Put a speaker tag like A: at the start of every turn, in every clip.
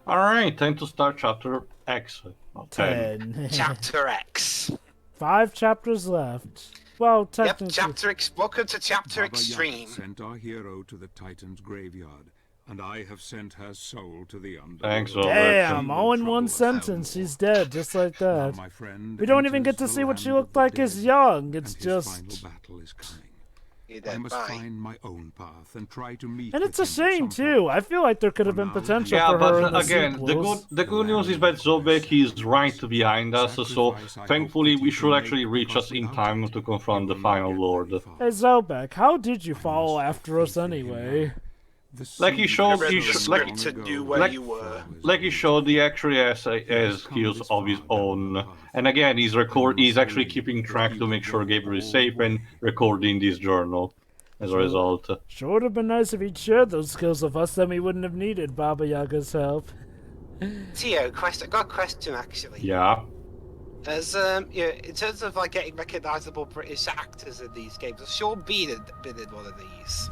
A: Alright, time to start chapter X. Oh, 10.
B: Chapter X.
C: 5 chapters left. Well, technically.
B: Yep, Chapter X. Welcome to Chapter
D: Baba
B: Extreme.
D: Yaga sent our hero to the Titan's graveyard, and I have sent her soul to the underworld.
A: Thanks,
C: Damn, all in one sentence, she's dead, just like that.
D: Now, my friend,
C: We don't even get to
D: enters
C: see
D: the
C: what she
D: land of
C: looked
D: the
C: like as
D: dead,
C: young. It's
D: and his
C: just...
D: final battle is coming.
B: You're
D: I
B: dead.
D: must
B: Bye.
D: find my own path and try to meet
C: And it's a
D: with him at
C: shame,
D: some
C: too.
D: point.
C: I feel like there could have been
D: For now,
C: potential
A: Yeah,
C: for her in
A: but
C: the
A: again,
C: sequels.
A: the good news is that Zobek is right behind us, so thankfully we should actually reach us in time to confront the final lord.
C: Hey, Zobek, how did you follow after us anyway?
A: Like he showed,
B: Read
A: he
B: the
A: sh
B: script to do where
A: like-
B: you were.
A: Like he showed, he actually has skills of his own. And again, he's actually keeping track to make sure Gabriel is safe and recording this journal as a result.
C: Sure would have been nice if he'd shared those skills with us, then we wouldn't have needed Baba Yaga's help.
B: Theo, I got a question actually.
A: Yeah.
B: As in terms of like getting recognizable British actors in these games, has Sean Bean been in one of these?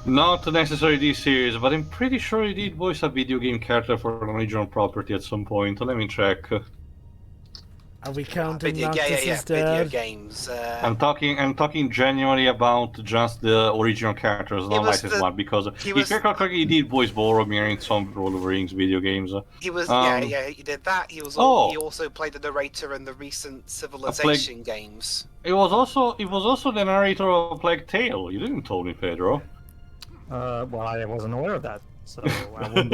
A: Not necessarily this series, but I'm pretty sure he did voice a video game character for an original property at some point. Let me check.
C: Are we counting
B: Video,
C: Noctis'
B: video
C: dad?
B: games.
A: I'm talking genuinely about just the original characters, not licensed one, because if he did voice Boromir in some Lord of the Rings video games.
B: He was he did that. He was he also played the narrator in the recent Civilization games.
A: It was also the narrator of Plague Tale. You didn't tell me, Pedro.
E: Well, I wasn't aware of that, so I wouldn't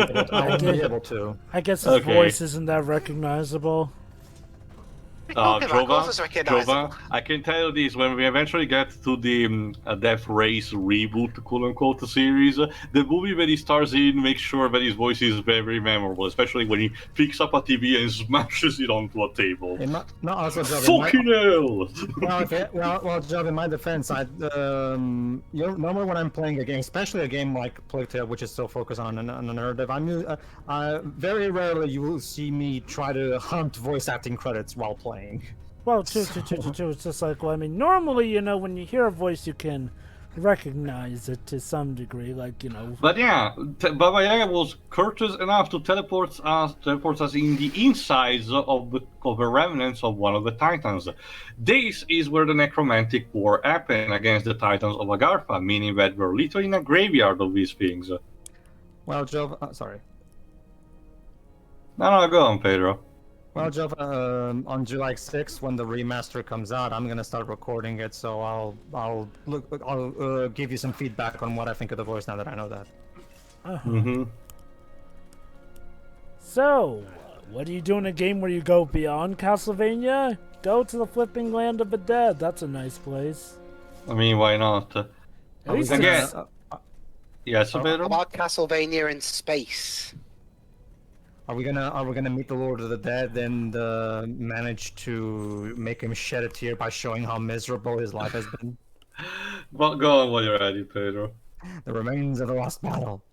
E: be able to.
C: I guess his voice isn't that recognizable.
A: Jova, I can tell you this, when we eventually get to the Death Race reboot, quote-unquote, series, the movie that he stars in makes sure that his voice is very memorable, especially when he picks up a TV and smashes it onto a table.
E: Also, Job,
A: fucking hell!
E: Well, Job, in my defense, normally when I'm playing a game, especially a game like Plague Tale, which is so focused on a narrative, very rarely you will see me try to hunt voice acting credits while playing.
C: Well, true. It's just like, well, I mean, normally, you know, when you hear a voice, you can recognize it to some degree, like, you know.
A: But yeah, Baba Yaga was courteous enough to teleport us in the insides of the remnants of one of the Titans. This is where the necromantic war happened against the Titans of Agartha, meaning that we're literally in a graveyard of these things.
E: Well, Joe, sorry.
A: No, go on, Pedro.
E: Well, Joe, on July 6th, when the remaster comes out, I'm gonna start recording it. So I'll give you some feedback on what I think of the voice now that I know that.
C: So, what do you do in a game where you go beyond Castlevania? Go to the flipping land of the dead. That's a nice place.
A: I mean, why not?
C: Yes,
A: Pedro.
B: About Castlevania in space.
E: Are we gonna meet the Lord of the Dead and manage to make him shed a tear by showing how miserable his life has been?
A: Well, go on while you're ready, Pedro.
E: The remains of the lost battle.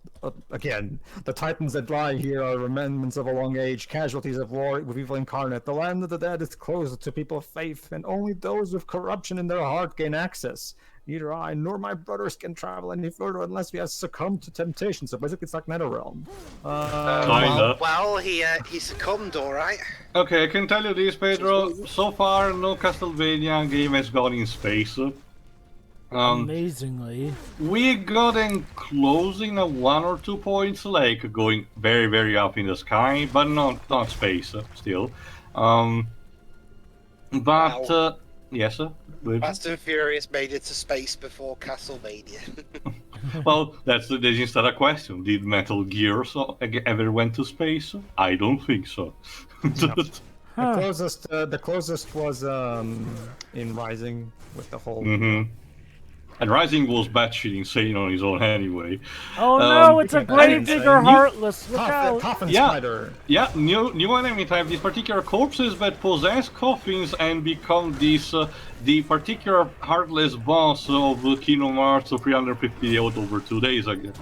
E: Again, the Titans that lie here are remnants of a long age, casualties of war with evil incarnate. The land of the dead is closed to people of faith, and only those with corruption in their heart gain access. Neither I nor my brothers can travel any further unless we have succumbed to temptation. So basically, it's like NetherRealm.
A: Kinda.
B: Well, he succumbed, all right.
A: Okay, I can tell you this, Pedro. So far, no Castlevania game has gone in space.
C: amazingly.
A: We got in closing at 1 or 2 points, like going very, very up in the sky, but not space still. Yes, sir.
B: Fast and Furious made it to space before Castlevania.
A: Well, that's instead a question. Did Metal Gear ever went to space? I don't think so.
E: The closest was in Rising with the whole.
A: And Rising was batshit insane on his own anyway.
C: Oh no, it's a Gravedigger Heartless! Look out!
E: Coffin
A: Yeah.
E: Spider!
A: Yeah, new enemy type. These particular corpses that possess coffins and become this the particular heartless boss of Kingdom Hearts 350 out over 2 days ago.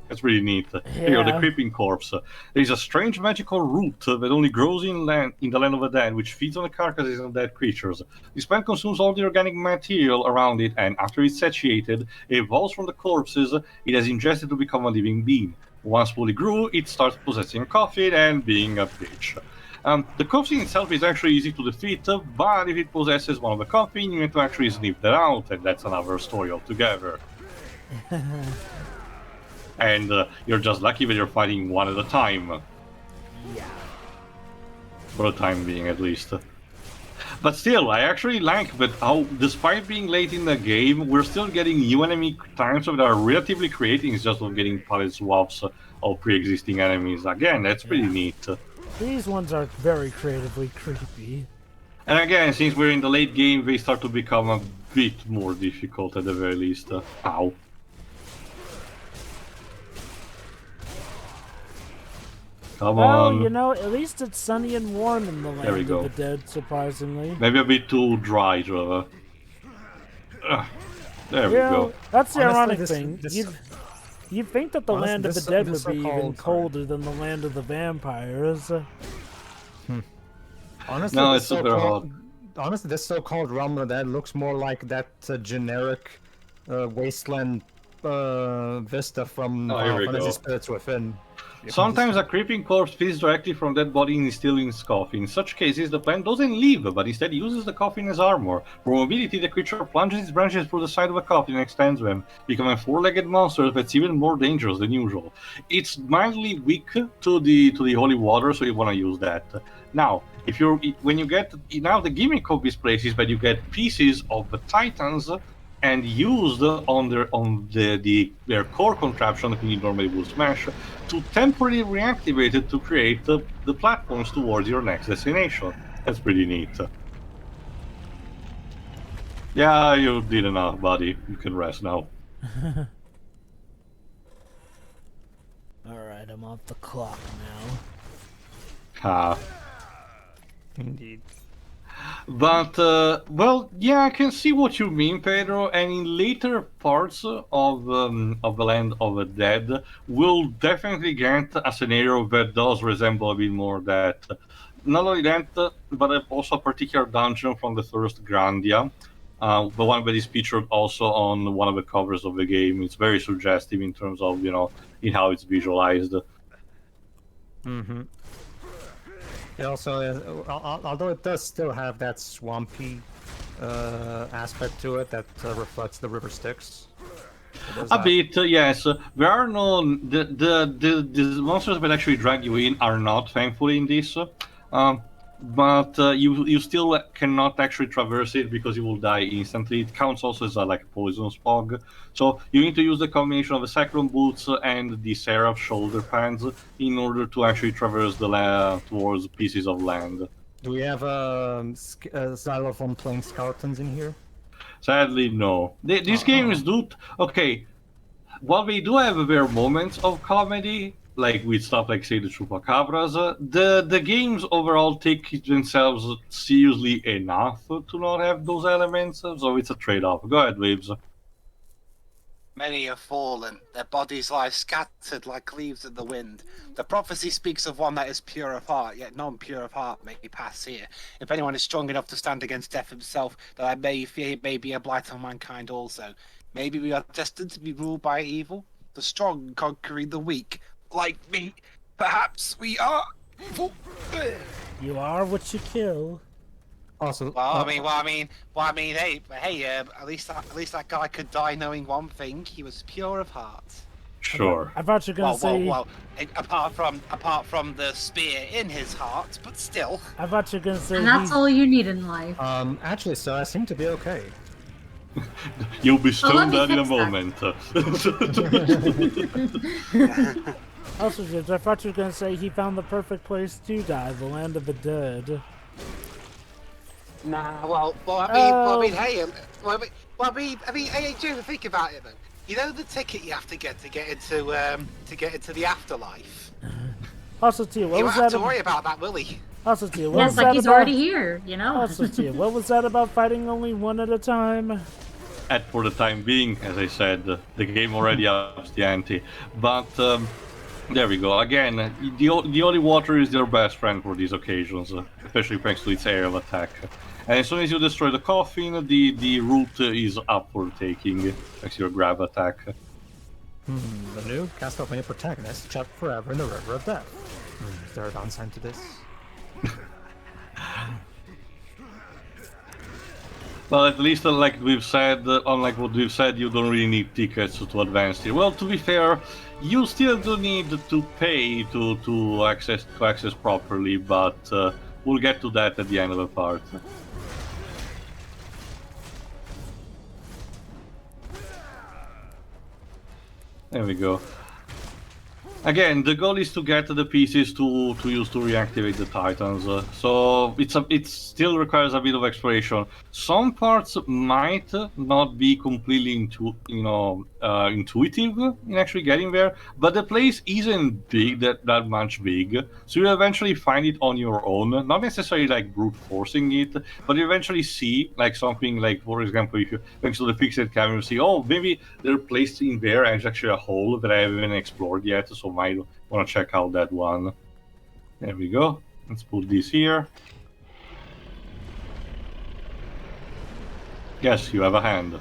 A: That's really neat. Here, the creeping corpse. There is a strange magical root that only grows in the land of the dead, which feeds on the carcasses of dead creatures. This plant consumes all the organic material around it, and after it's satiated, it evolves from the corpses it has ingested to become a living being. Once fully grew, it starts possessing a coffin and being a bitch. The coffin itself is actually easy to defeat, but if it possesses one of the coffin, you need to actually sniff that out, and that's another story altogether. And you're just lucky that you're fighting one at a time.
C: Yeah.
A: For the time being, at least. But still, I actually like that how, despite being late in the game, we're still getting new enemy times that are relatively creating just of getting palette swaps of pre-existing enemies. Again, that's pretty neat.
C: These ones are very creatively creepy.
A: And again, since we're in the late game, they start to become a bit more difficult at the very least. Ow. Come on.
C: Well, you know, at least it's sunny and warm in the land
A: There we
C: of
A: go.
C: the dead, surprisingly.
A: Maybe a bit too dry, Trevor. There we go.
C: That's the
E: Honestly,
C: ironic
E: this-
C: thing.
E: this-
C: You'd think that the
E: honestly,
C: land of the
E: this-
C: dead
E: this
C: would be even
E: so-called-
C: colder than the land of the vampires.
E: Honestly,
A: No,
E: this
A: it's super
E: so-called- Honestly, this so-called realm of the dead looks more like that generic wasteland vista from
A: Oh, here we
E: Fantasy
A: go.
E: Spirits Within.
A: Sometimes a creeping corpse feeds directly from dead body and is still in its coffin. In such cases, the plant doesn't leave, but instead uses the coffin as armor. For mobility, the creature plunges its branches through the side of the coffin and extends them, becoming a four-legged monster that's even more dangerous than usual. It's mildly weak to the holy water, so you want to use that. Now, when you get now the gimmick of this place is that you get pieces of the Titans and used on their core contraption that you normally would smash to temporarily reactivate it to create the platforms towards your next destination. That's pretty neat. Yeah, you did enough, buddy. You can rest now.
C: Alright, I'm off the clock now.
A: Ha.
E: Indeed.
A: But, well, yeah, I can see what you mean, Pedro, and in later parts of the Land of the Dead, we'll definitely get a scenario that does resemble a bit more that. Not only that, but also a particular dungeon from the first Grandia, the one that is featured also on one of the covers of the game. It's very suggestive in terms of, in how it's visualized.
E: Mm-hmm. It also, although it does still have that swampy aspect to it that reflects the river Styx.
A: A bit, yes. There are no the monsters that actually drag you in are not, thankfully, in this. But you still cannot actually traverse it because you will die instantly. It counts also as like a poisonous fog. So you need to use the combination of the Sacrum boots and the Seraph shoulder pads in order to actually traverse the land towards pieces of land.
E: Do we have xylophone playing skeletons in here?
A: Sadly, no. These games do. Okay, while we do have their moments of comedy, like with stuff like, say, the Chupacabras, the games overall take themselves seriously enough to not have those elements, so it's a trade-off. Go ahead, Waves.
B: Many have fallen, their bodies lie scattered like leaves in the wind. The prophecy speaks of one that is pure of heart, yet none pure of heart may pass here. If anyone is strong enough to stand against death himself, then I may fear it may be a blight on mankind also. Maybe we are destined to be ruled by evil, the strong conquering the weak, like me. Perhaps we are evil.
C: You are what you kill.
E: Also,
B: Well, I mean, hey, at least that guy could die knowing one thing: he was pure of heart.
A: Sure.
C: I thought you were gonna say.
B: Apart from the spear in his heart, but still.
C: I thought you were gonna say.
F: And that's all you need in life.
E: actually, so I seem to be okay.
A: You'll be
F: let
A: stoned
F: me
A: out in a
F: fix
A: moment.
C: Also, James, I thought you were gonna say he found the perfect place to die, the land of the dead.
B: Nah, well, hey, hey, Jim, think about it, then. You know the ticket you have to get into the afterlife.
C: Also, too, what
B: You
C: was
B: won't have
C: that?
B: to worry about that, will he?
C: Also, too, what
F: Yeah,
C: was
F: it's like
C: that
F: he's
C: about?
F: already here, you know?
C: Also, too, what was that about fighting only one at a time?
A: And for the time being, as I said, the game already ups the ante. But there we go. Again, the holy water is your best friend for these occasions, especially thanks to its area of attack. And as soon as you destroy the coffin, the root is up for taking, thanks to your grab attack.
E: The new Castlevania protagonist trapped forever in the River of Death. Is there a downside to this?
A: Well, at least unlike what we've said, you don't really need tickets to advance here. Well, to be fair, you still do need to pay to access properly, but we'll get to that at the end of the part. There we go. Again, the goal is to get the pieces to use to reactivate the Titans. So it still requires a bit of exploration. Some parts might not be completely intuitive in actually getting there, but the place isn't that much big. So you'll eventually find it on your own, not necessarily like brute forcing it, but you eventually see like something like, for example, if you thanks to the fixed camera, you see, oh, maybe they're placed in there and it's actually a hole that I haven't explored yet. So might want to check out that one. There we go. Let's put this here. Yes, you have a hand.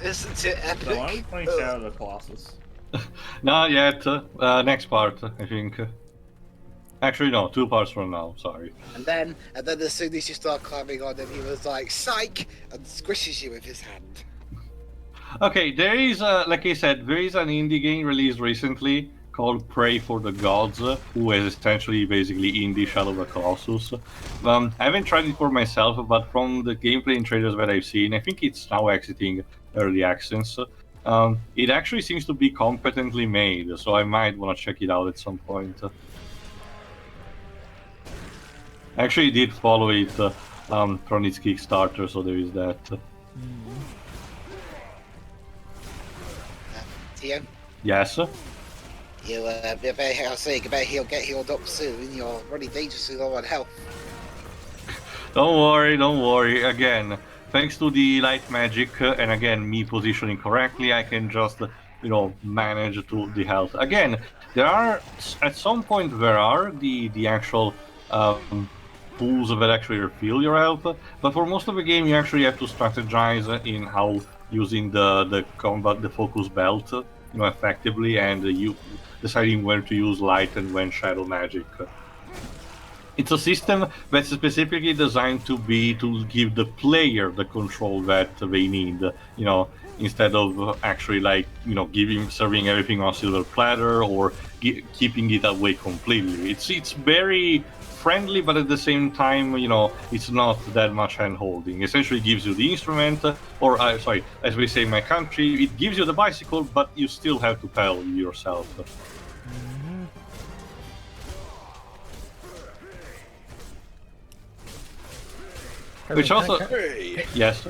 B: Isn't it epic?
G: So why are we playing Shadow of the Colossus?
A: Not yet. Next part, I think. Actually, no, 2 parts from now. Sorry.
B: And then as soon as you start climbing on him, he was like, "Psych!" and squishes you with his hand.
A: Okay, there is, like I said, there is an indie game released recently called Pray for the Gods, who is essentially basically indie Shadow of the Colossus. I haven't tried it for myself, but from the gameplay and trailers that I've seen, I think it's now exiting early access. It actually seems to be competently made, so I might want to check it out at some point. I actually did follow it from its Kickstarter, so there is that.
B: Tio,
A: Yes?
B: you better get healed up soon. You're running dangerously low on health.
A: Don't worry. Again, thanks to the light magic, and again, me positioning correctly, I can just, manage to the health. Again, at some point there are the actual pools that actually refill your health, but for most of the game you actually have to strategize in how using the focus belt, effectively, and you deciding when to use light and when shadow magic. It's a system that's specifically designed to give the player the control that they need, instead of actually serving everything on silver platter or keeping it that way completely. It's very friendly, but at the same time, it's not that much hand-holding. Essentially gives you the instrument, as we say in my country, it gives you the bicycle, but you still have to pedal yourself. Which also... Yes?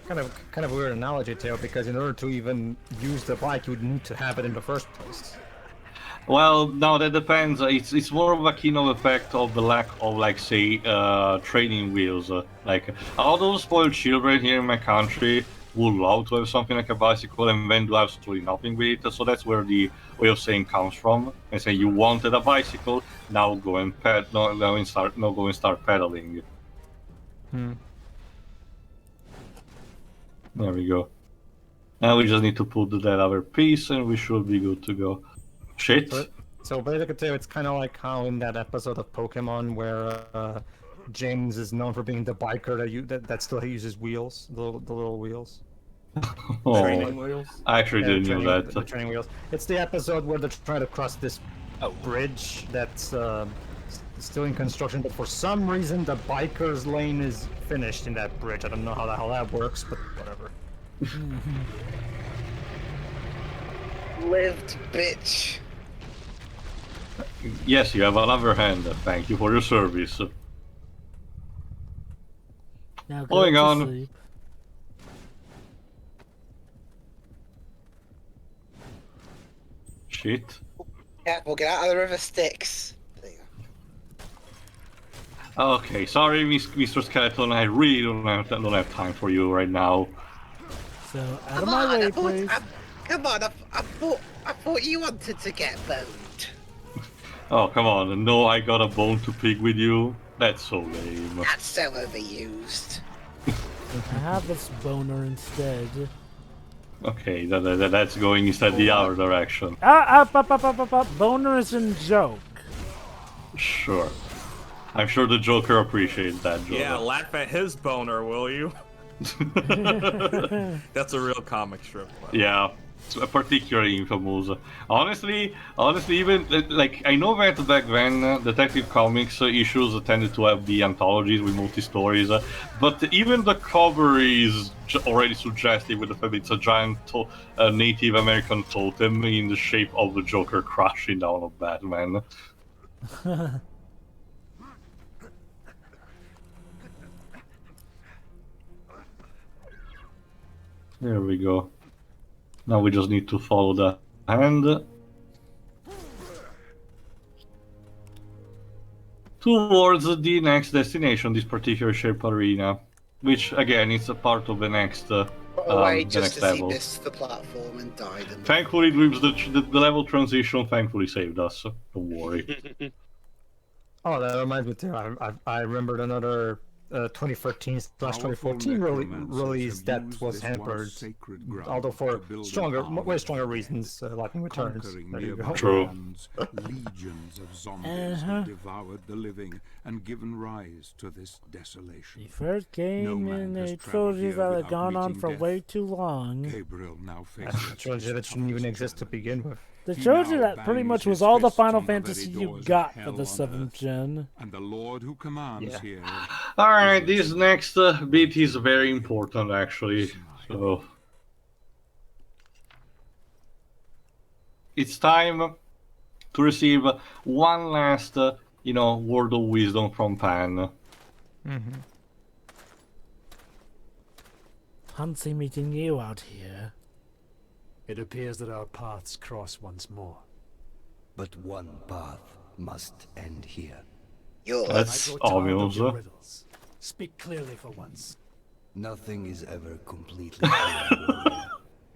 E: Kind of a weird analogy, Teo, because in order to even use the bike, you would need to have it in the first place.
A: Well, no, that depends. It's more of a keynote effect of the lack of, training wheels. All those spoiled children here in my country would love to have something like a bicycle and then do absolutely nothing with it. So that's where the way of saying comes from. And say you wanted a bicycle, now go and start pedaling. There we go. Now we just need to put that other piece, and we should be good to go. Shit.
E: So basically, it's kind of like how in that episode of Pokemon where James is known for being the biker that still uses wheels, the little wheels.
G: Training wheels?
A: I actually didn't know that.
E: The training wheels. It's the episode where they're trying to cross this bridge that's still in construction, but for some reason the biker's lane is finished in that bridge. I don't know how the hell that works, but whatever.
B: Lived, bitch.
A: Yes, you have another hand. Thank you for your service.
C: Now go
A: Going
C: to
A: on.
C: sleep.
A: Shit.
B: Yeah, we'll get out of the river Styx. There you go.
A: Okay, sorry, Mr. Skeleton. I really don't have time for you right now.
C: So out of my way, please.
B: Come on, I thought you wanted to get boned.
A: Oh, come on. No, I got a bone to pick with you. That's so lame.
B: That's so overused.
C: I have this boner instead.
A: Okay, that's going instead the other direction.
C: Boner is in joke.
A: Sure. I'm sure the Joker appreciates that joke.
G: Yeah, laugh at his boner, will you? That's a real comic strip.
A: Yeah, it's particularly infamous. Honestly, even like I know that back then Detective Comics issues tended to have the anthologies with multi-stories, but even the cover is already suggestive with the fact that it's a giant Native American totem in the shape of the Joker crashing down on Batman. There we go. Now we just need to follow the hand towards the next destination, this particular shaped arena, which again is a part of the next the
B: Just
A: next
B: as
A: level.
B: he missed the platform and died.
A: Thankfully, the level transition thankfully saved us. So don't worry.
E: Oh, that reminds me too. I remembered another 2013/2014 release that was hampered, although for way stronger reasons. Lightning Returns. There you go.
A: True.
D: Legions of zombies have devoured the living and given rise to this desolation.
C: The first game in a trilogy that had gone on for way too long.
D: Gabriel now
E: That's
D: faces
E: a trilogy that shouldn't even exist to begin with.
C: The trilogy that pretty much was all the Final Fantasy you got for the 7th gen.
D: and the Lord who commands here.
A: Alright, this next bit is very important actually. So it's time to receive one last, word of wisdom from Pan.
C: Fancy meeting you out here.
H: It appears that our paths cross once more. But one path must end here.
A: That's
H: I grow tired of
A: obvious.
H: your riddles. Speak clearly for once. Nothing is ever completely clear.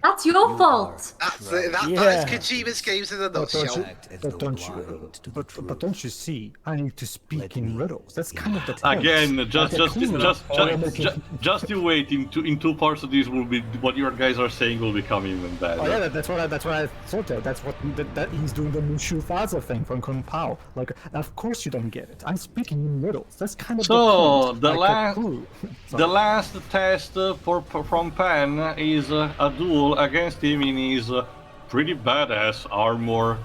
F: That's your fault.
B: That is
C: Yeah.
B: Kojima's games in a
E: But
B: nutshell.
E: don't you see? I need to speak in riddles. That's kind of the point.
A: Again, just you wait. In two parts of this will be what your guys are saying will become even better.
E: Oh yeah, that's what I thought. That's what that he's doing the Mushu Faza thing from Kung Pao. Like, of course you don't get it. I'm speaking in riddles. That's kind of
A: So
E: the point.
A: the last test from Pan is a duel against him in his pretty badass armor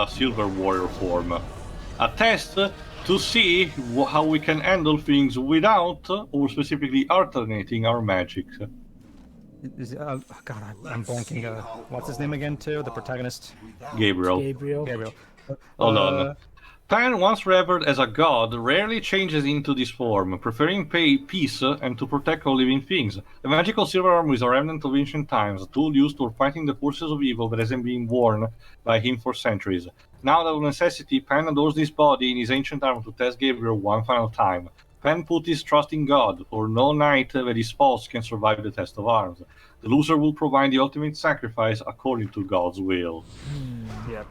A: Silver Warrior form. A test to see how we can handle things without, or specifically alternating our magic.
E: God, I'm blanking. What's his name again? Too the protagonist.
A: Gabriel.
E: Gabriel.
A: Hold on. Pan, once revered as a god, rarely changes into this form, preferring peace and to protect all living things. The magical silver armor is a remnant of ancient times, a tool used for fighting the forces of evil that hasn't been worn by him for centuries. Now, out of necessity, Pan adores this body in his ancient armor to test Gabriel one final time. Pan put his trust in God, for no knight that his foes can survive the test of arms. The loser will provide the ultimate sacrifice according to God's will.
E: Yep.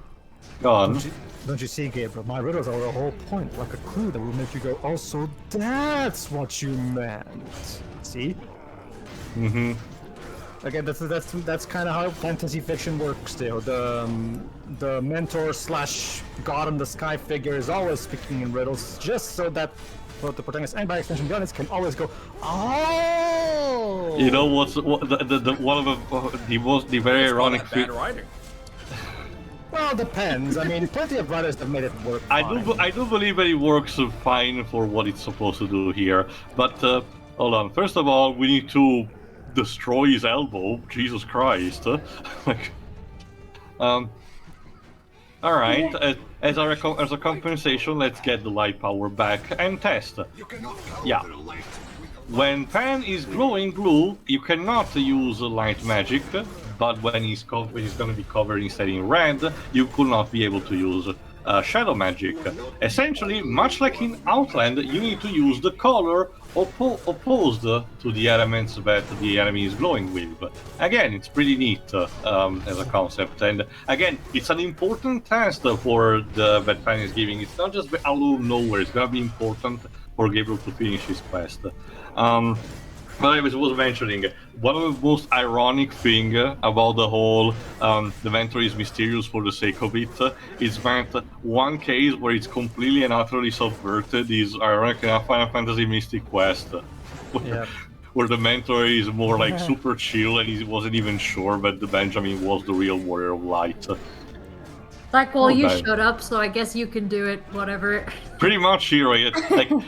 A: Go on.
E: Don't you see, Gabriel? My riddles are the whole point, like a clue that will make you go, "Oh, so that's what you meant." See?
A: Mm-hmm.
E: Again, that's kind of how fantasy fiction works. Still, the mentor / god in the sky figure is always speaking in riddles, just so that both the protagonist and by extension the audience can always go, "Oh."
A: You know what's one of the very ironic
G: Bad writing.
E: Well, depends. I mean, plenty of writers have made it work.
A: I do believe that it works fine for what it's supposed to do here. But hold on. First of all, we need to destroy his elbow. Jesus Christ. All right. As a compensation, let's get the light power back and test. Yeah. When Pan is glowing blue, you cannot use light magic. But when he's going to be covered instead in red, you could not be able to use shadow magic. Essentially, much like in Outland, you need to use the color opposed to the elements that the enemy is glowing with. Again, it's pretty neat as a concept, and again, it's an important test for that Fan is giving. It's not just out of nowhere, it's gonna be important for Gabriel to finish his quest. But I was mentioning, one of the most ironic thing about the whole the inventory is mysterious for the sake of it is that one case where it's completely and utterly subverted is ironic enough Final Fantasy Mystic Quest.
E: Yeah.
A: Where the mentor is more like super chill and he wasn't even sure that the Benjamin was the real warrior of light.
F: Like, well,
A: Oh,
F: you
A: man.
F: showed up, so I guess you can do it, whatever.
A: Pretty much here, like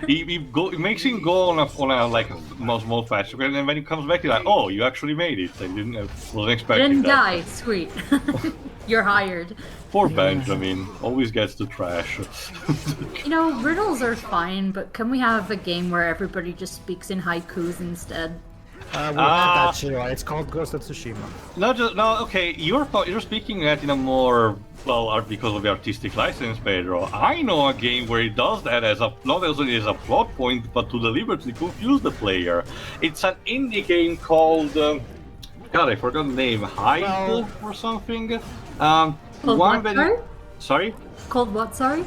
A: it makes him go on a like small fast, and then when he comes back, he's like, "Oh, you actually made it! I wasn't expecting
F: Didn't
A: that."
F: die, sweet. You're hired.
A: Poor Benjamin, always gets the trash.
F: You know, riddles are fine, but can we have a game where everybody just speaks in haikus instead?
E: We'll add that, Shiro. It's called Ghost of Tsushima.
A: Okay, you're speaking that in a more because of the artistic license, Pedro. I know a game where it does that as not only as a plot point, but to deliberately confuse the player. It's an indie game called God, I forgot the name, Hide or something.
F: Called what, sorry?
A: Sorry?
F: Called what, sorry?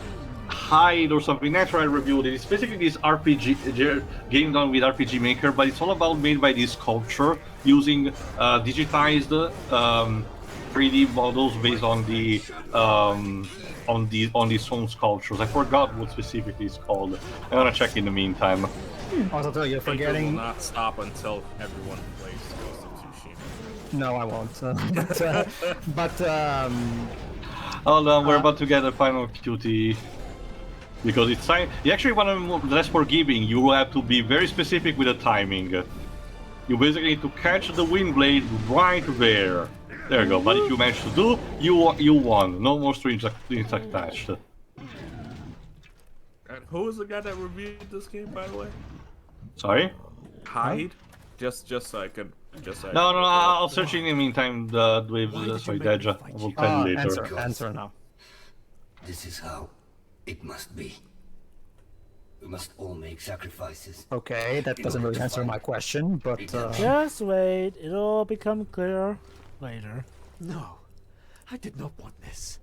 A: Hide or something. Naturally, I reviewed it. It's basically this RPG game done with RPG Maker, but it's all about made by this sculpture using digitized 3D models based on these stone sculptures. I forgot what specifically it's called. I'm gonna check in the meantime.
E: Also, you're forgetting.
G: Will not stop until everyone plays Ghost of Tsushima.
E: No, I won't. But
A: Hold on, we're about to get a final QT. Because it's time. You actually want to less forgiving. You will have to be very specific with the timing. You basically need to catch the wind blade right there. There you go. But if you manage to do, you won. No more strings attached.
G: And who was the guy that reviewed this game, by the way?
A: Sorry?
G: Hide? Just so I could.
A: No, I'll search in the meantime. Sorry, Deja. I will tell you later.
E: Answer now.
H: This is how it must be. We must all make sacrifices.
E: Okay, that doesn't really answer my question, but
C: Just wait, it'll all become clear later.
H: No, I did not want this.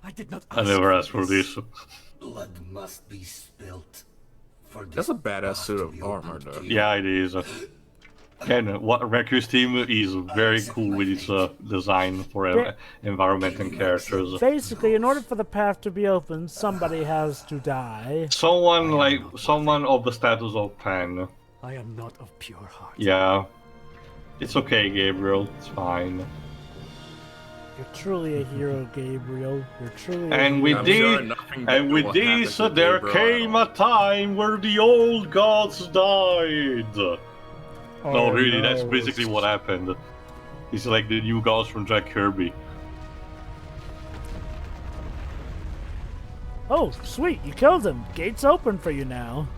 H: I did not.
A: I never asked for this.
H: Blood must be spilt. For
G: That's a badass suit of armor, though.
A: Yeah, it is. Again, what Mercury's team is very cool with its design for environment and characters.
C: Basically, in order for the path to be open, somebody has to die.
A: Someone of the status of Pan.
H: I am not of pure heart.
A: Yeah. It's okay, Gabriel. It's fine.
C: You're truly a hero, Gabriel. You're truly
A: And
C: a
A: with
C: hero.
A: this, there came a time where the old gods died. No, really, that's basically what happened. It's like the new gods from Jack Kirby.
C: Oh, sweet, you killed him. Gates open for you now.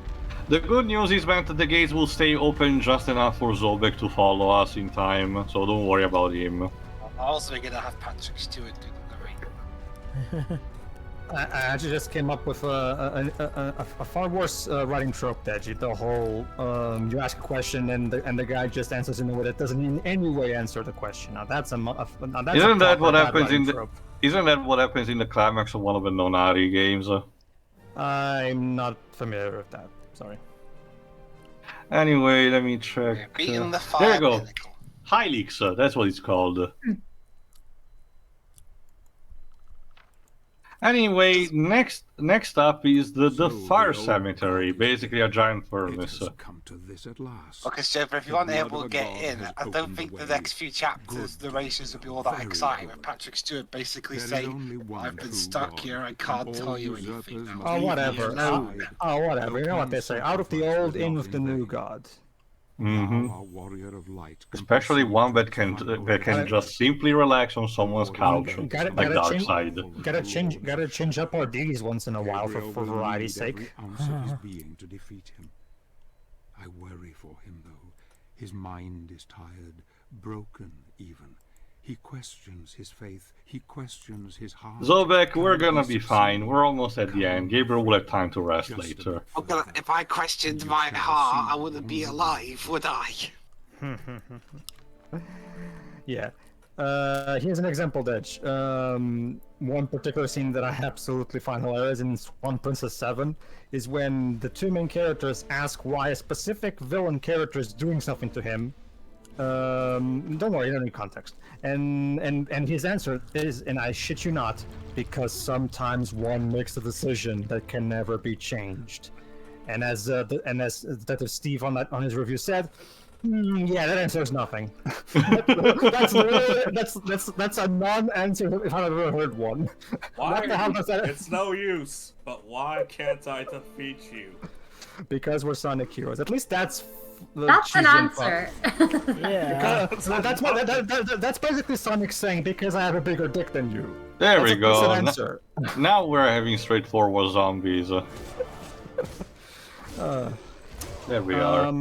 A: The good news is that the gates will stay open just enough for Zobek to follow us in time, so don't worry about him.
B: Also, we're gonna have Patrick Stewart do the narrating.
E: I actually just came up with a far worse writing trope, Deji. The whole you ask a question and the guy just answers in a way that doesn't in any way answer the question. Now that's
A: Isn't that what happens in the? Isn't that what happens in the climax of one of the Nonari games?
E: I'm not familiar with that. Sorry.
A: Anyway, let me check.
B: Beating the fire
A: There you go.
B: pinnacle.
A: Hylix, that's what it's called. Anyway, next up is the fire cemetery, basically a giant furnace.
D: Come to this at last.
B: Okay, so if you aren't able to get in, I don't think the next few chapters, the races will be all that exciting. With Patrick Stewart basically saying, "I've been stuck here. I can't tell you anything." Now.
E: Oh, whatever. Whatever. You know what they say? Out of the old, in with the new god.
D: Warrior of light.
A: Especially one that can just simply relax on someone's couch, like Darkseid.
E: Gotta change up our deities once in a while for variety's sake.
D: His being to defeat him. I worry for him though. His mind is tired, broken even. He questions his faith. He questions his heart.
A: Zobek, we're gonna be fine. We're almost at the end. Gabriel will have time to rest later.
B: If I questioned my heart, I wouldn't be alive, would I?
E: Yeah. Here's an example, Dej. One particular scene that I absolutely find hilarious in Swan Princess 7 is when the two main characters ask why a specific villain character is doing something to him. Don't worry, you don't need context. And his answer is, and I shit you not, because sometimes one makes a decision that can never be changed. And as Detective Steve on his review said, yeah, that answers nothing. that's a non-answer if I've ever heard one.
G: Why?
E: What the hell does that?
G: It's no use. But why can't I defeat you?
E: Because we're Sonic heroes. At least that's
F: an answer.
C: Yeah.
E: That's basically Sonic saying, because I have a bigger dick than you.
A: There we go.
E: That's an answer.
A: Now we're having straightforward zombies. There we are.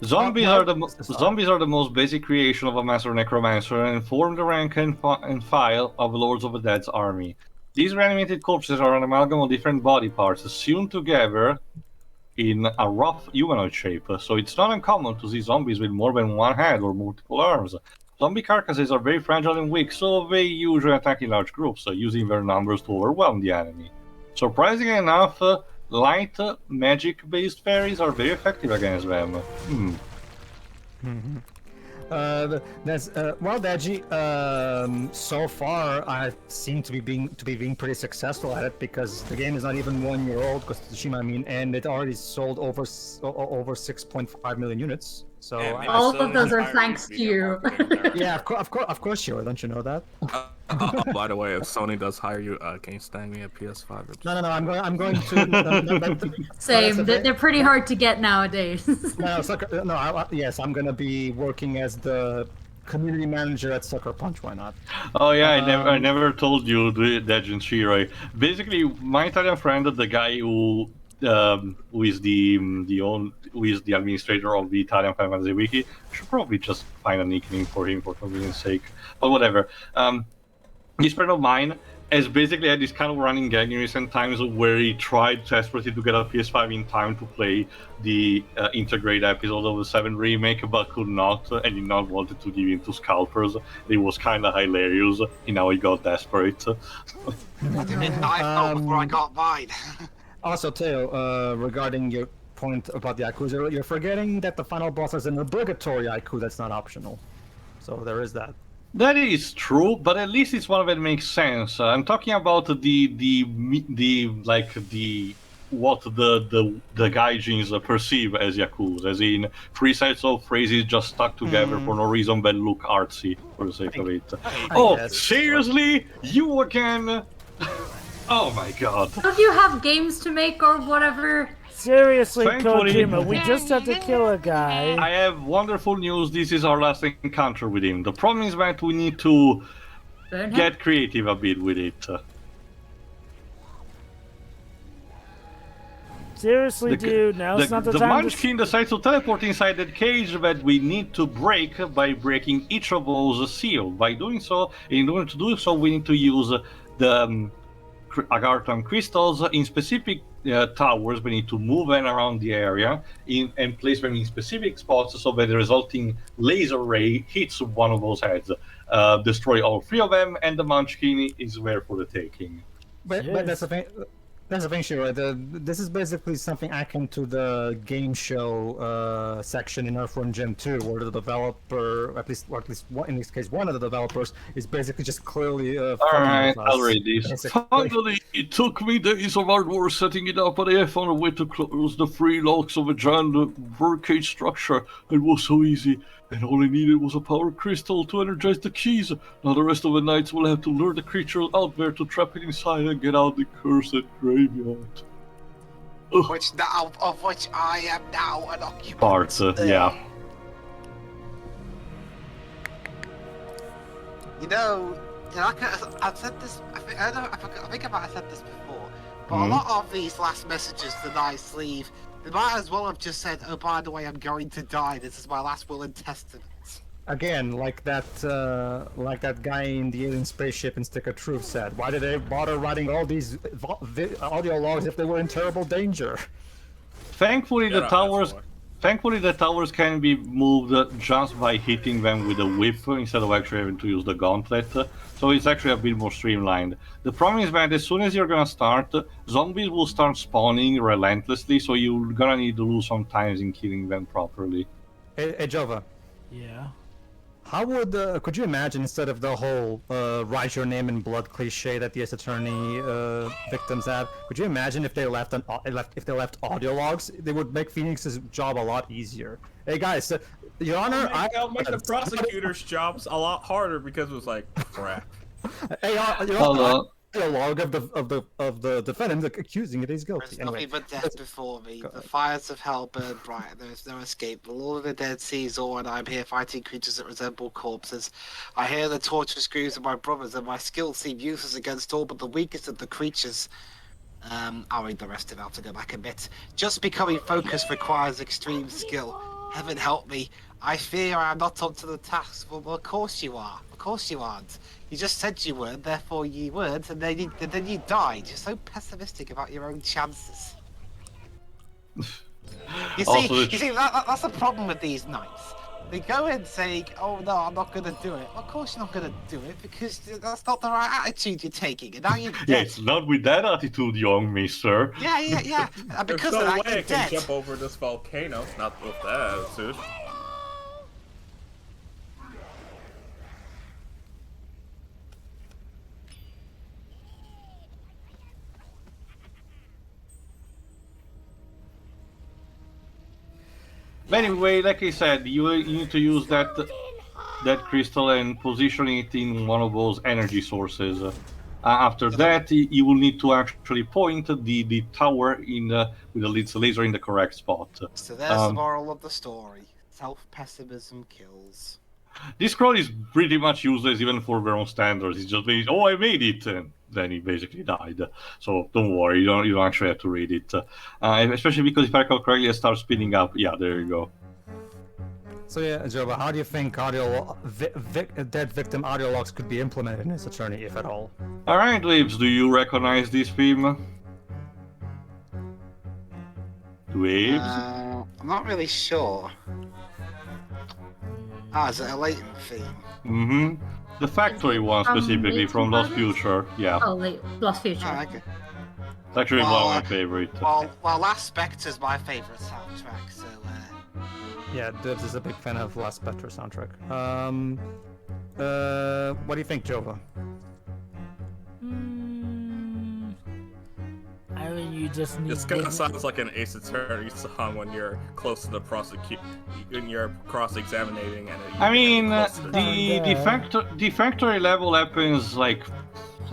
A: Zombies are the most basic creation of a master necromancer and form the rank and file of Lords of the Dead's army. These reanimated corpses are an amalgam of different body parts sewn together in a rough humanoid shape, so it's not uncommon to see zombies with more than one head or multiple arms. Zombie carcasses are very fragile and weak, so they usually attack in large groups, using their numbers to overwhelm the enemy. Surprisingly enough, light magic-based fairies are very effective against them. Well,
E: Deji, so far I seem to be being pretty successful at it, because the game is not even 1 year old, because Tsushima, and it already sold over 6.5 million units. So
F: all of those are thanks to you.
E: Yeah, of course, sure. Don't you know that?
I: By the way, if Sony does hire you, can you stand me at PS5?
E: No. I'm going to.
F: Same. They're pretty hard to get nowadays.
E: Yes, I'm gonna be working as the community manager at Sucker Punch. Why not?
A: Oh yeah, I never told you that, Shirai. Basically, my Italian friend, the guy who is the administrator of the Italian Final Fantasy Wiki, should probably just find a nickname for him for convenience sake. But whatever. This friend of mine has basically had this kind of running gag in recent times where he tried desperately to get a PS5 in time to play the Integrate episode of the 7 remake, but could not, and did not wanted to give in to scalpers. It was kind of hilarious, and now he got desperate.
B: I before I got mine.
E: Also, Teo, regarding your point about the Yakuza, you're forgetting that the final boss is an obligatory Yaku that's not optional. So there is that.
A: That is true, but at least it's one that makes sense. I'm talking about what the gaijins perceive as Yakuza, as in 3 sets of phrases just stuck together for no reason but look artsy, for the sake of it. Oh, seriously? You again? Oh my god.
F: Don't you have games to make or whatever?
C: Seriously,
A: Thankfully,
C: Kojima, we just had to kill a guy.
A: I have wonderful news. This is our last encounter with him. The problem is that we need to get creative a bit with it.
C: Seriously, dude, now's not the time.
A: The Munchkin decides to teleport inside that cage that we need to break by breaking each of those seals. By doing so, in order to do so, we need to use the Agartha crystals in specific towers. We need to move them around the area and place them in specific spots so that the resulting laser ray hits one of those heads, destroy all 3 of them, and the Munchkin is there for the taking.
E: But that's the thing. That's the thing, Shiro. This is basically something akin to the game show section in Earthworm Jim 2, where the developer, at least one, in this case, one of the developers, is basically just clearly.
A: Alright, I'll read this. Finally, it took me days of hard work setting it up, but I found a way to close the 3 locks of a giant birdcage structure. It was so easy. And all I needed was a power crystal to energize the keys. Now the rest of the nights will have to lure the creature out there to trap it inside and get out the cursed graveyard.
B: Of which I am now an occupant.
A: Parts, yeah.
B: You know, I've said this. I think I might have said this before. But a lot of these last messages that I leave, they might as well have just said, "Oh, by the way, I'm going to die. This is my last will and testament."
E: Again, like that guy in the alien spaceship in Stick of Truth said, why did they bother writing all these audio logs if they were in terrible danger?
A: Thankfully, the towers can be moved just by hitting them with a whip instead of actually having to use the gauntlet. So it's actually a bit more streamlined. The problem is that as soon as you're gonna start, zombies will start spawning relentlessly, so you're gonna need to lose some time in killing them properly.
E: Hey Jova.
C: Yeah.
E: How would could you imagine, instead of the whole write your name in blood cliche that the Ace Attorney victims have, could you imagine if they left audio logs? They would make Phoenix's job a lot easier. Hey guys, Your Honor,
G: I'll make the prosecutor's jobs a lot harder because it was like crap.
E: Hey, Your Honor, a log of the defendant accusing it he's guilty.
B: There's nothing but death before me. The fires of hell burn bright. There is no escape. The Lord of the Dead sees all, and I'm here fighting creatures that resemble corpses. I hear the torture screams of my brothers, and my skills seem useless against all but the weakest of the creatures. I'll read the rest of it. I'll have to go back a bit. Just becoming focused requires extreme skill. Heaven help me. I fear I am not up to the task. Well, of course you are. Of course you aren't. You just said you weren't, therefore you weren't, and then you died. You're so pessimistic about your own chances. You see, that's the problem with these knights. They go in saying, "Oh no, I'm not gonna do it." Of course you're not gonna do it because that's not the right attitude you're taking, and now you're dead.
A: Yeah, it's not with that attitude, young mister.
B: Yeah. And because
G: There's
B: of
G: no
B: that,
G: way I
B: you're
G: can
B: dead.
G: jump over this volcano. Not with that attitude.
A: Anyway, like I said, you need to use that crystal and position it in one of those energy sources. After that, you will need to actually point the tower in with the laser in the correct spot.
B: So there's the moral of the story. Self-pessimism kills.
A: This scroll is pretty much useless even for their own standards. It's just, oh, I made it, and then he basically died. So don't worry, you don't actually have to read it. Especially because if I recall correctly, it starts speeding up. Yeah, there you go.
E: So yeah, Jova, how do you think dead victim audio logs could be implemented in Ace Attorney, if at all?
A: All right, Libs, do you recognize this theme? Libs?
B: I'm not really sure. Is it a latent theme?
A: Mm-hmm. The factory one specifically from Lost Future. Yeah.
F: Oh, Lost Future.
B: Oh, okay.
A: It's actually one of my favorite.
B: Well, Last Spectre's my favorite soundtrack, so
E: Yeah, Dibs is a big fan of Last Spectre soundtrack. What do you think, Jova?
C: I mean, you just need.
G: This kind of sounds like an Ace Attorney song when you're close to the when you're cross-examining.
A: I mean, the factory level happens like,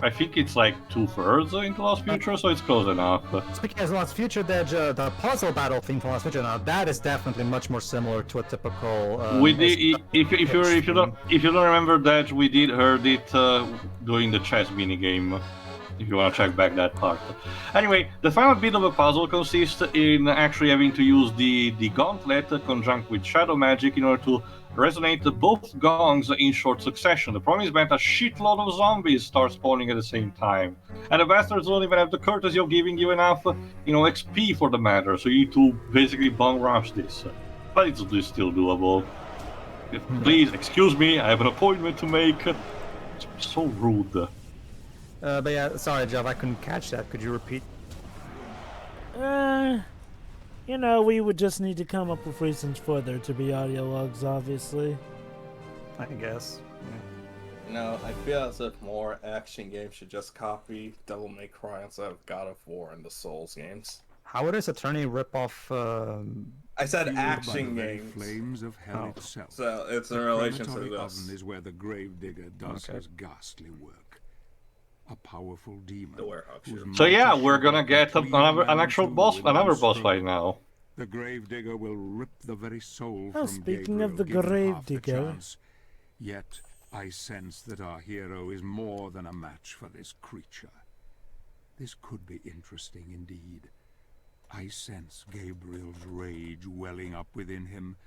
A: I think it's like 2/3 into Lost Future, so it's close enough.
E: Speaking of Lost Future, the puzzle battle theme from Lost Future, now that is definitely much more similar to a typical.
A: If you don't remember that, we did heard it during the chess minigame. If you want to check back that part. Anyway, the final bit of the puzzle consists in actually having to use the gauntlet conjunct with shadow magic in order to resonate both gongs in short succession. The problem is that a shitload of zombies start spawning at the same time, and the bastards don't even have the courtesy of giving you enough, XP for the matter. So you need to basically bum rush this, but it's still doable. Please excuse me, I have an appointment to make. It's so rude.
E: But yeah, sorry, Jeff, I couldn't catch that. Could you repeat?
C: We would just need to come up with reasons for there to be audio logs, obviously.
E: I guess.
G: No, I feel as if more action games should just copy Devil May Cry instead of God of War and the Souls games.
E: How would this attorney rip off?
G: I said action games.
D: Flames of hell itself.
G: So it's in relation to
D: crematory
G: this.
D: oven is where the gravedigger does his ghastly work. A powerful demon.
A: So yeah, we're gonna get another boss fight now.
D: The gravedigger will rip the very soul
C: Oh,
D: from
C: speaking
D: Gabriel,
C: of the
D: given half the
C: gravedigger.
D: chance. Yet I sense that our hero is more than a match for this creature. This could be interesting indeed. I sense Gabriel's rage welling up within him,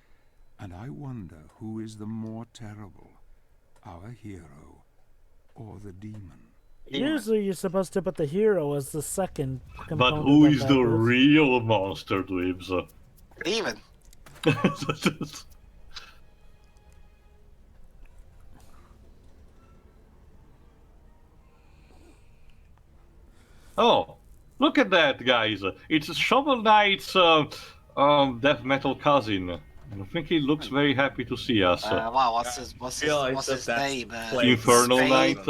D: And I wonder who is the more terrible, our hero or the demon.
C: Usually you're supposed to put the hero as the second component.
A: But who
C: of
A: is
C: that
A: the
C: list.
A: real monster, Dweebs?
B: Demon.
A: Oh, look at that, guys! It's Shovel Knight's death metal cousin. I think he looks very happy to see us.
B: Wow, what's his name?
A: Infernal Knight.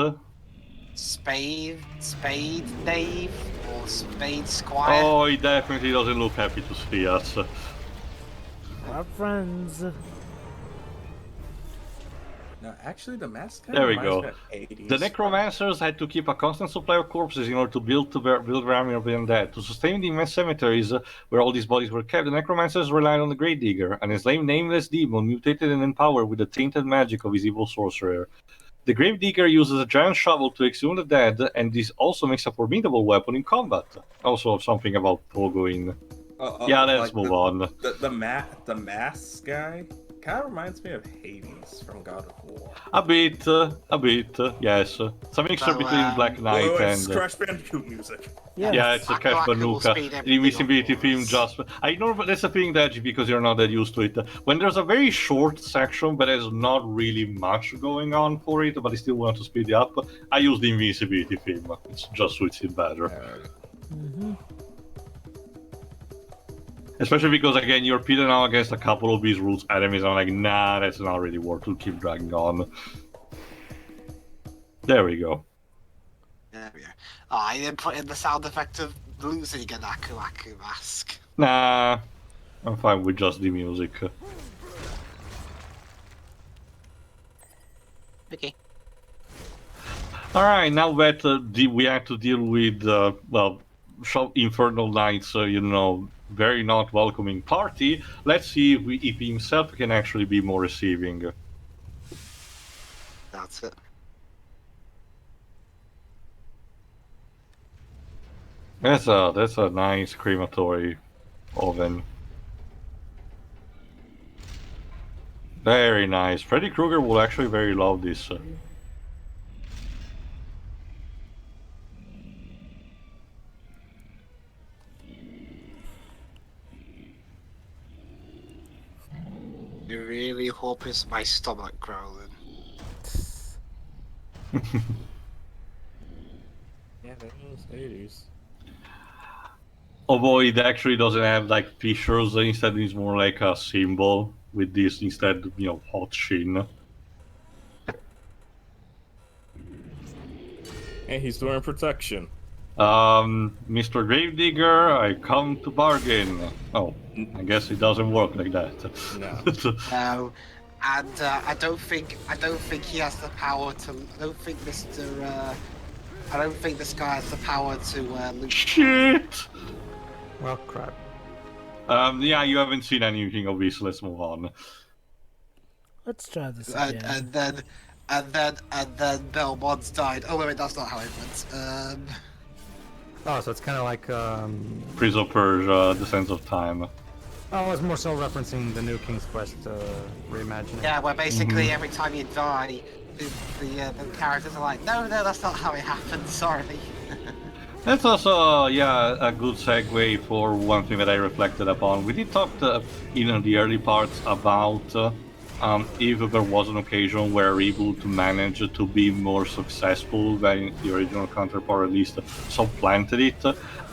B: Spade Dave or Spade Squire?
A: Oh, he definitely doesn't look happy to see us.
C: Our friends.
G: No, actually, the mask.
A: There we go.
G: reminds me of 80s,
A: The Necromancers had to keep a constant supply of corpses in order to build their army of the undead. To sustain the immense cemeteries where all these bodies were kept, the Necromancers relied on the Great Digger, an enslaved nameless demon mutated and empowered with the tainted magic of his evil sorcerer. The Grave Digger uses a giant shovel to exhume the dead, and this also makes a formidable weapon in combat. Also something about pogoing. Yeah, let's move on.
G: The mask guy kind of reminds me of Hades from God of War.
A: A bit, yes. It's a mixture between Black Knight
G: it's
A: and...
G: Crash Bandicoot music.
A: Yeah, it's a Crash Banooka. The invisibility theme just... I know, but that's the thing, Deji, because you're not that used to it. When there's a very short section, but there's not really much going on for it, but I still want to speed it up, I use the invisibility theme. It just suits it better. Especially because, again, you're pitted now against a couple of these roots enemies, and I'm like, nah, that's not really worth to keep dragging on. There we go.
B: There we go. Oh, I didn't put in the sound effect of losing an Aku mask.
A: Nah, I'm fine with just the music.
B: Okay.
A: Alright, now that we have to deal with, well, Infernal Knight's, very not welcoming party, let's see if he himself can actually be more receiving.
B: That's it.
A: That's a nice crematory oven. Very nice. Freddy Krueger will actually very love this.
B: I really hope it's my stomach growling.
G: Yeah, that was 80s.
A: Although it actually doesn't have like fissures, instead it's more like a symbol with this instead, hot sheen.
G: And he's doing protection.
A: Mr. Gravedigger, I come to bargain. Oh, I guess it doesn't work like that.
G: No.
B: No, and I don't think he has the power to. I don't think this guy has the power to loot.
A: Shit!
E: Well, crap.
A: Yeah, you haven't seen anything of this. Let's move on.
C: Let's try this again.
B: And then Belmont's died. Oh wait, that's not how it went.
E: Oh, so it's kind of like
A: Prince of Persia, The Sands of Time.
E: Oh, I was more so referencing the new King's Quest reimagining.
B: Yeah, where basically every time you die, the characters are like, no, that's not how it happened. Sorry.
A: That's also, a good segue for one thing that I reflected upon. We did talk in the early parts about if there was an occasion where Reboot managed to be more successful than the original counterpart, or at least supplanted it.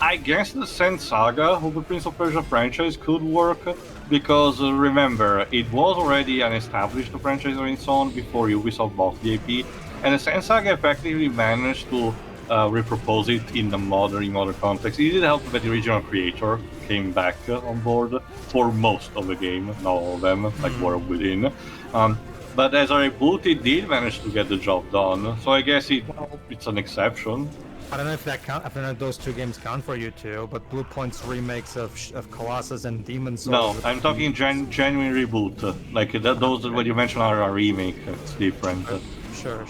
A: I guess the Sand Saga of the Prince of Persia franchise could work, because remember, it was already an established franchise on its own before Ubisoft bought the IP, and the Sand Saga effectively managed to repropose it in the modern context. It did help that the original creator came back on board for most of the game, not all of them, like World Within. But as a reboot, it did manage to get the job done, so I guess it's an exception.
E: I don't know if that count. I don't know if those two games count for you two, but Blue Point's remakes of Colossus and Demon Souls.
A: No, I'm talking genuine reboot. Like those what you mentioned are a remake. It's different.
E: Sure.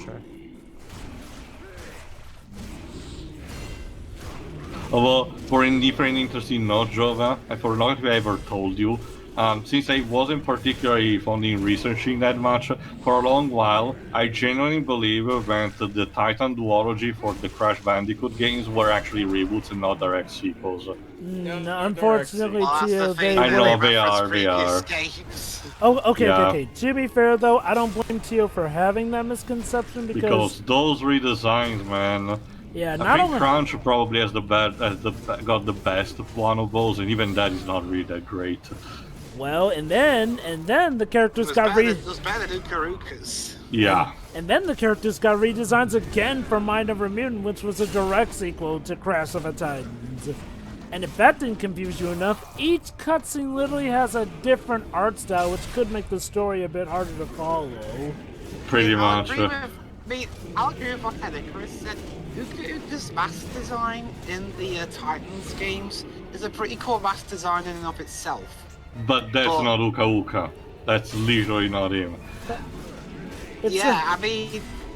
A: Although, for a different interesting note, Jova, I forgot if I ever told you, Since I wasn't particularly fond in researching that much, for a long while, I genuinely believe that the Titan duology for the Crash Bandicoot games were actually reboots and not direct sequels.
C: Unfortunately,
B: Well, that's
C: Tio,
B: the
C: they
B: thing.
A: I know,
C: were.
A: they
B: reference
A: are, they
B: previous
A: are.
B: games.
C: Oh, okay,
A: Yeah.
C: okay. To be fair, though, I don't blame Tio for having that misconception
A: Because those redesigns, man.
C: yeah,
A: I
C: not
A: think
C: only
A: Crunch probably got the best of one of those, and even that is not really that great.
C: well, and then the characters got
B: It was better than Karukas.
A: Yeah.
C: and then the characters got redesigns again for Mind of a Mutant, which was a direct sequel to Crash of the Titans. And if that didn't confuse you enough, each cutscene literally has a different art style, which could make the story a bit harder to follow.
A: Pretty much.
B: I'll agree with what Chris said. Uka's mask design in the Titans games is a pretty cool mask design in and of itself.
A: But that's not Uka Uka. That's literally not him.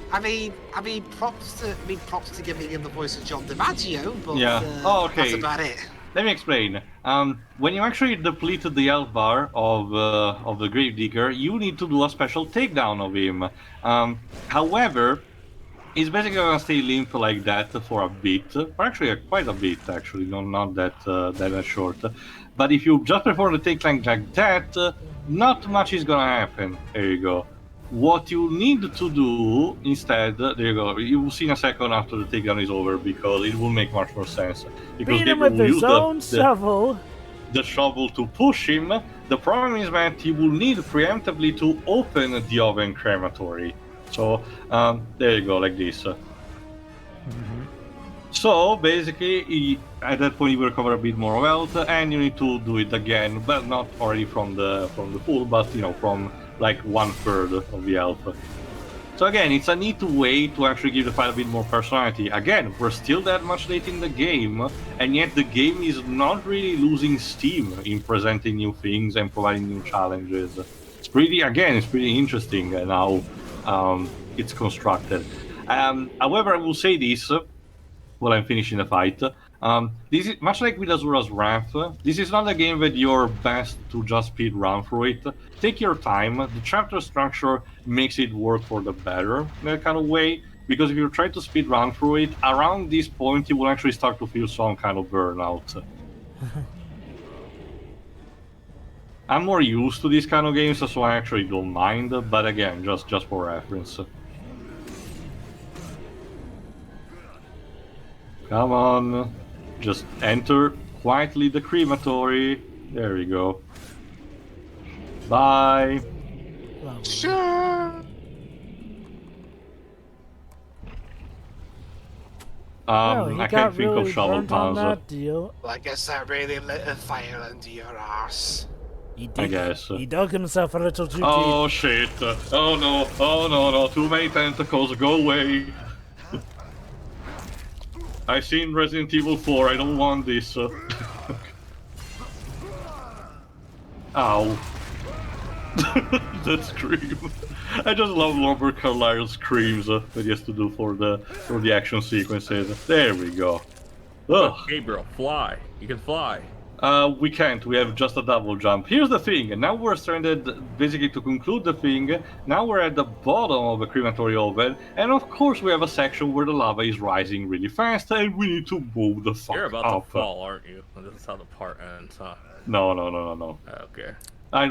B: I mean, props to giving him the voice of John DiMaggio, but
A: Yeah. Okay.
B: that's about it.
A: Let me explain. When you actually depleted the health bar of the Gravedigger, you need to do a special takedown of him. However, he's basically gonna stay limp like that for a bit, or actually quite a bit. Actually, not that short. But if you just perform the takedown like that, not much is gonna happen. There you go. What you need to do instead, there you go. You will see in a second after the takedown is over, because it will make much more sense. Because
C: Beat him
A: Gabriel
C: with
A: will
C: his
A: use
C: own shovel.
A: the shovel to push him. The problem is that you will need preemptively to open the oven crematory. So there you go, like this. So basically, at that point you will recover a bit more health, and you need to do it again, but not already from the pool, but from like 1/3 of the health. So again, it's a neat way to actually give the fight a bit more personality. Again, we're still that much late in the game, and yet the game is not really losing steam in presenting new things and providing new challenges. It's pretty interesting how it's constructed. However, I will say this while I'm finishing the fight. This is much like with Azura's Wrath. This is not a game that you're best to just speed run through it. Take your time. The chapter structure makes it work for the better in that kind of way. Because if you try to speed run through it, around this point you will actually start to feel some kind of burnout. I'm more used to these kind of games, so I actually don't mind. But again, just for reference. Come on, just enter quietly the crematory. There we go. Bye.
B: Sure.
A: I can't think of shovel puns.
C: Deal.
B: Well, I guess that really lit a fire under your arse.
A: I guess.
C: He dug himself a little too deep.
A: Oh shit! Oh no! Too many tentacles. Go away. I've seen Resident Evil 4, I don't want this. Ow. That scream. I just love Robert Carlyle's screams that he has to do for the action sequences. There we go. Ugh.
I: Gabriel, fly. You can fly.
A: We can't, we have just a double jump. Here's the thing, now we're stranded, basically to conclude the thing, now we're at the bottom of the crematory oven, and of course we have a section where the lava is rising really fast, and we need to move the fuck up.
I: You're about to fall, aren't you? This is how the part ends, huh?
A: No.
I: Okay.
A: I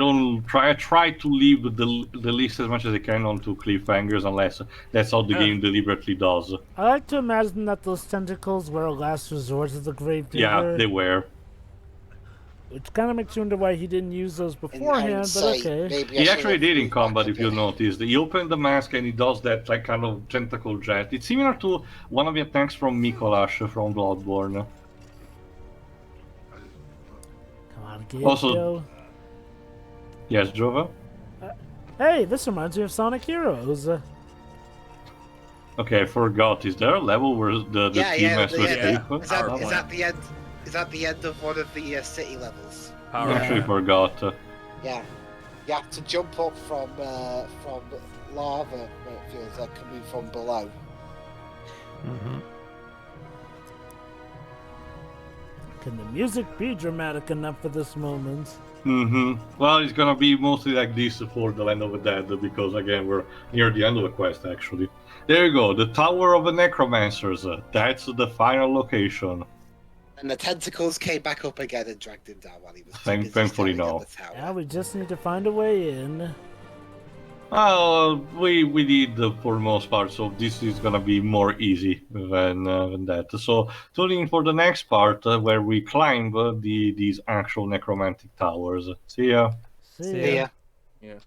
A: try to leave the list as much as I can onto cliffhangers, unless that's how the game deliberately does.
C: I like to imagine that those tentacles were a last resort of the Gravedigger.
A: Yeah, they were.
C: Which kind of makes you wonder why he didn't use those beforehand, but okay.
A: He actually did in combat, if you noticed. He opened the mask and he does that like kind of tentacle jet. It's similar to one of the attacks from Mikolash from Bloodborne.
C: Come on, Gabriel.
A: Also, yes, Jova?
C: Hey, this reminds me of Sonic Heroes.
A: Okay, I forgot. Is there a level where the team has to escape?
B: Is that the end? Is that the end of one of the city levels?
A: I actually forgot.
B: Yeah, you have to jump up from lava. It feels like coming from below.
C: Can the music be dramatic enough for this moment?
A: Well, it's gonna be mostly like this for the Land of the Dead, because again, we're near the end of the quest, actually. There you go, the Tower of the Necromancers. That's the final location.
B: And the tentacles came back up again and dragged him down while he was too busy
A: Thankfully,
B: staring
A: no.
B: at the tower.
C: Now we just need to find a way in.
A: We did for the most part, so this is gonna be more easy than that. So tune in for the next part where we climb these actual necromantic towers. See ya.
C: See ya.
G: Yeah.